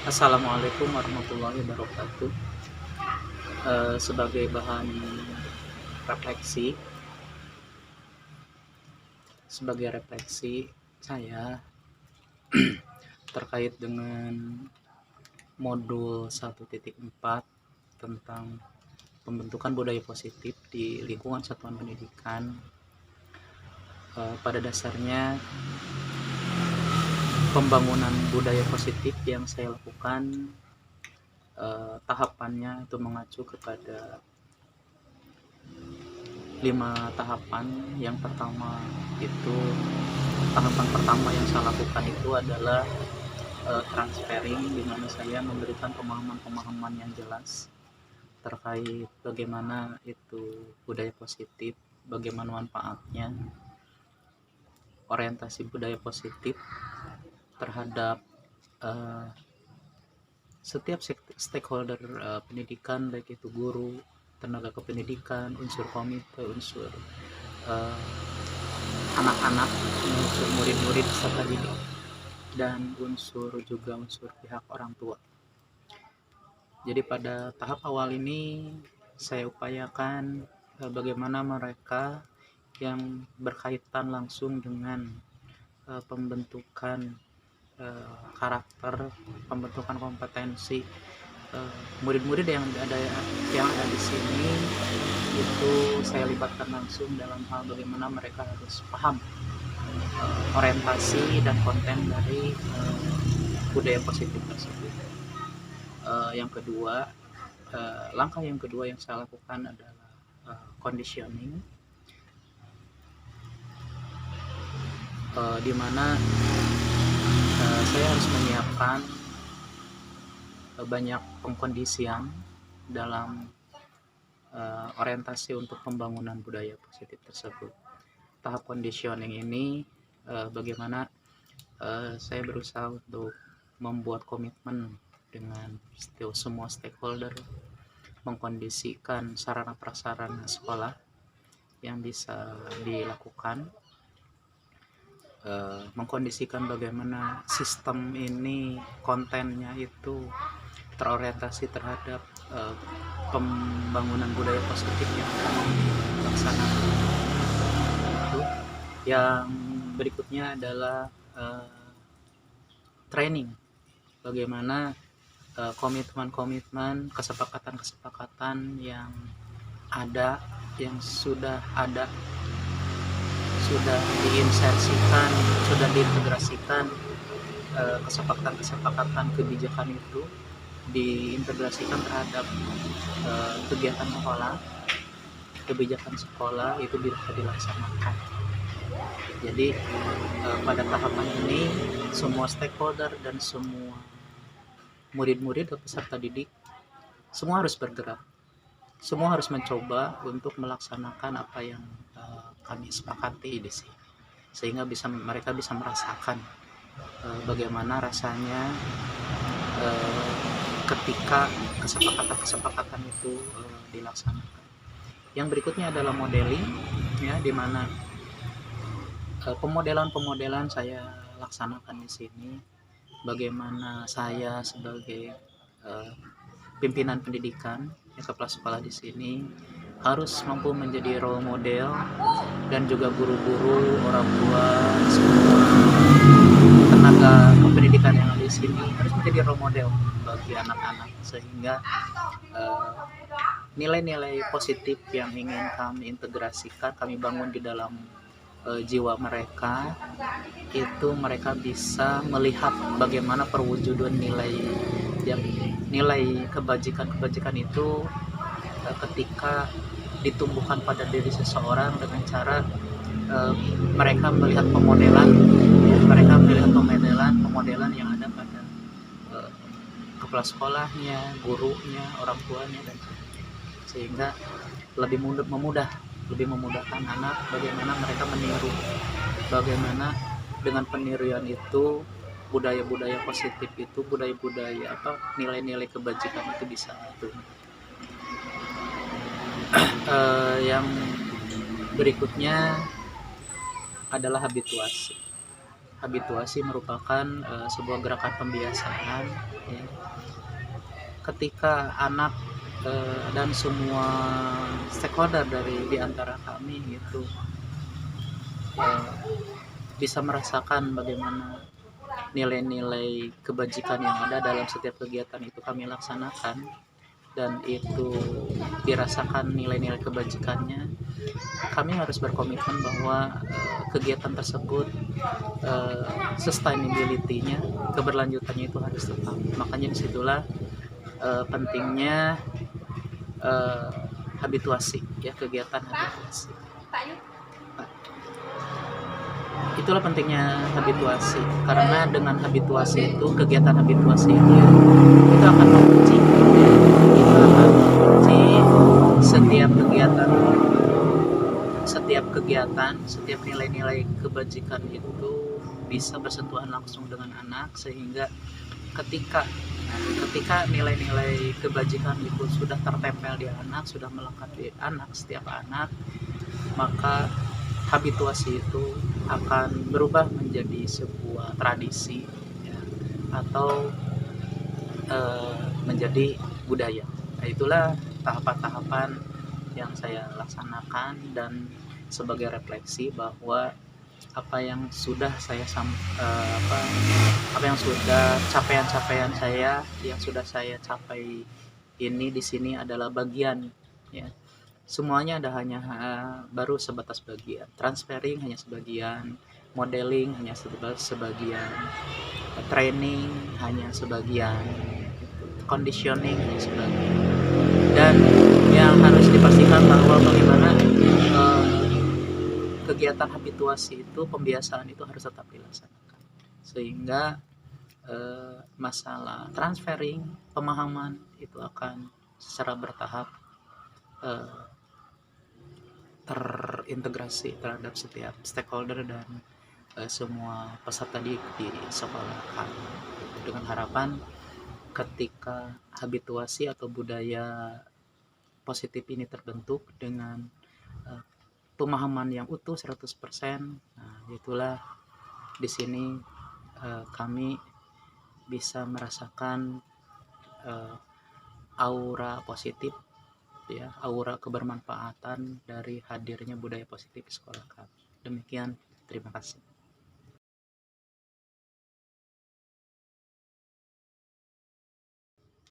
Assalamualaikum warahmatullahi wabarakatuh. Sebagai bahan refleksi, saya terkait dengan modul 1.4 tentang pembentukan budaya positif di lingkungan satuan pendidikan. Pada dasarnya, pembangunan budaya positif yang saya lakukan tahapannya itu mengacu kepada 5 tahapan. Yang pertama itu tahapan pertama yang saya lakukan itu adalah transferring, di mana saya memberikan pemahaman-pemahaman yang jelas terkait bagaimana itu budaya positif, bagaimana manfaatnya, orientasi budaya positif terhadap uh, setiap stakeholder pendidikan, baik itu guru, tenaga kependidikan, unsur komite, unsur uh, anak-anak, unsur murid-murid peserta didik, dan unsur pihak orang tua. Jadi pada tahap awal ini saya upayakan bagaimana mereka yang berkaitan langsung dengan pembentukan karakter, pembentukan kompetensi murid-murid yang ada di sini, itu saya libatkan langsung dalam hal bagaimana mereka harus paham orientasi dan konten dari budaya positif tersebut. Yang kedua, langkah yang kedua yang saya lakukan adalah conditioning, di mana saya harus menyiapkan banyak pengkondisian dalam orientasi untuk pembangunan budaya positif tersebut. Tahap conditioning ini bagaimana saya berusaha untuk membuat komitmen dengan semua stakeholder, mengkondisikan sarana prasarana sekolah yang bisa dilakukan, mengkondisikan bagaimana sistem ini kontennya itu terorientasi terhadap pembangunan budaya positif yang akan dilaksanakan. Yang berikutnya adalah training, bagaimana komitmen-komitmen, kesepakatan-kesepakatan yang ada, yang sudah diinsersikan, sudah diintegrasikan, kesepakatan-kesepakatan kebijakan itu diintegrasikan terhadap kebijakan sekolah itu bisa dilaksanakan. Jadi pada tahapan ini semua stakeholder dan semua murid-murid atau peserta didik semua harus bergerak, semua harus mencoba untuk melaksanakan apa yang kami sepakati di sini, sehingga mereka bisa merasakan bagaimana rasanya ketika kesepakatan itu dilaksanakan. Yang berikutnya adalah modeling, ya, di mana pemodelan saya laksanakan di sini. Bagaimana saya sebagai pimpinan pendidikan, kepala sekolah di sini harus mampu menjadi role model, dan juga guru-guru, orang tua, semua tenaga kependidikan yang ada di sini harus menjadi role model bagi anak-anak, sehingga nilai-nilai positif yang ingin kami integrasikan, kami bangun di dalam jiwa mereka, itu mereka bisa melihat bagaimana perwujudan nilai kebajikan itu ketika ditumbuhkan pada diri seseorang dengan cara mereka melihat pemodelan yang ada pada kepala sekolahnya, gurunya, orang tuanya, dan sehingga lebih memudahkan anak bagaimana mereka meniru, bagaimana dengan peniruan itu budaya-budaya positif itu, nilai-nilai kebajikan itu bisa tumbuh. Yang berikutnya adalah habituasi. habituasi merupakan sebuah gerakan pembiasaan, ya. Ketika anak dan semua stakeholder dari di antara kami itu eh, bisa merasakan bagaimana nilai-nilai kebajikan yang ada dalam setiap kegiatan itu kami laksanakan, dan itu dirasakan nilai-nilai kebajikannya, kami harus berkomitmen bahwa kegiatan tersebut sustainability-nya, keberlanjutannya itu harus tetap. Makanya disitulah pentingnya eh, habituasi, ya, kegiatan habituasi. Itulah pentingnya habituasi, karena dengan habituasi itu, kegiatan habituasi itu akan mengunci, itu akan mengunci setiap kegiatan, setiap nilai-nilai kebajikan itu bisa bersentuhan langsung dengan anak, sehingga ketika ketika nilai-nilai kebajikan itu sudah tertempel di anak, sudah melekat di anak, setiap anak, maka habituasi itu akan berubah menjadi sebuah tradisi, ya, atau menjadi budaya. Nah, itulah tahapan-tahapan yang saya laksanakan, dan sebagai refleksi bahwa apa yang sudah saya apa yang sudah capaian-capaian saya yang sudah saya capai ini di sini adalah bagian, ya. Semuanya ada hanya baru sebatas bagian. Transferring hanya sebagian, modeling hanya sebagian, training hanya sebagian, conditioning hanya sebagian. Dan yang harus dipastikan bahwa bagaimana kegiatan habituasi itu, pembiasaan itu harus tetap dilaksanakan, sehingga masalah transferring, pemahaman itu akan secara bertahap eh, terintegrasi terhadap setiap stakeholder dan semua peserta di sekolah kami, dengan harapan ketika habituasi atau budaya positif ini terbentuk dengan uh, pemahaman yang utuh 100%, nah itulah di sini kami bisa merasakan uh, aura positif, ya, aura kebermanfaatan dari hadirnya budaya positif di sekolah kami. Demikian, terima kasih.